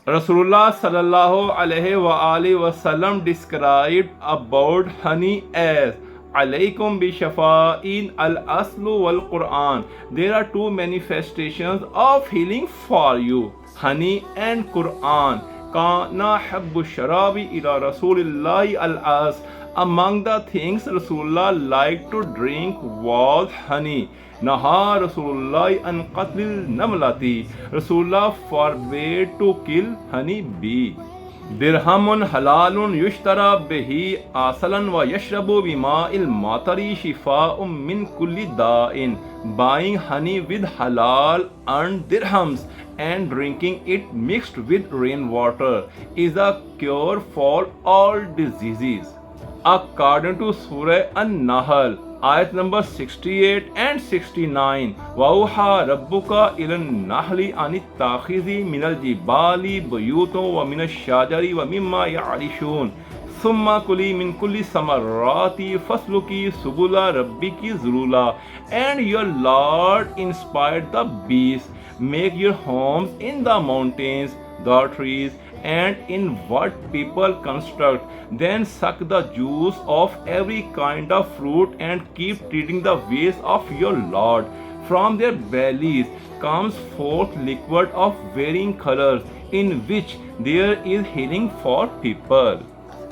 Rasulullah sallallahu alaihi wasallam described about honey as alaykum bi shafa'in al-aslu wal Quran. There are two manifestations of healing for you, honey and Quran. Kana habbu sharabi ila Rasulillahi al-as. Among the things Rasulullah liked to drink was honey. Naha Rasulullah an qatlil namlati. Rasulullah forbade to kill honey bee. Dirhamun halalun yushtara bihi asalan wa yashrabu bima'il matari shifa'um min kulli da'in. Buying honey with halal earned dirhams and drinking it mixed with rainwater is a cure for all diseases. According to Surah An-Nahl, ayat number 68 and 69, وَأَوْحَى رَبُّكَ إِلَى النَّحْلِ أَنِ اتَّخِذِي مِنَ الْجِبَالِ بُيُوتًا وَمِنَ الشَّجَرِ وَمِمَّا يَعْرِشُونَ ثُمَّ كُلِي مِنْ كُلِّ الثَّمَرَاتِ فَاسْلُكِي سُبُلَ رَبِّكِ ذُلُولًا. And your Lord inspired the beasts. Make your homes in the mountains, the trees, and in what people construct. Then suck the juice of every kind of fruit and keep treating the ways of your Lord. From their bellies comes forth liquid of varying colors, in which there is healing for people.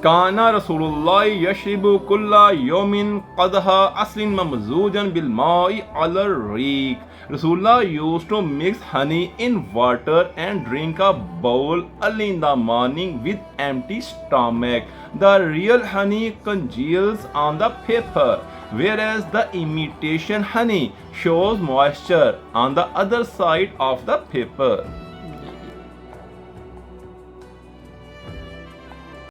Kana Rasulullah yashribu kulla yomin qadha aslin mamzujan bil ma'i ala riq. Rasulullah used to mix honey in water and drink a bowl early in the morning with empty stomach. The real honey congeals on the paper, whereas the imitation honey shows moisture on the other side of the paper.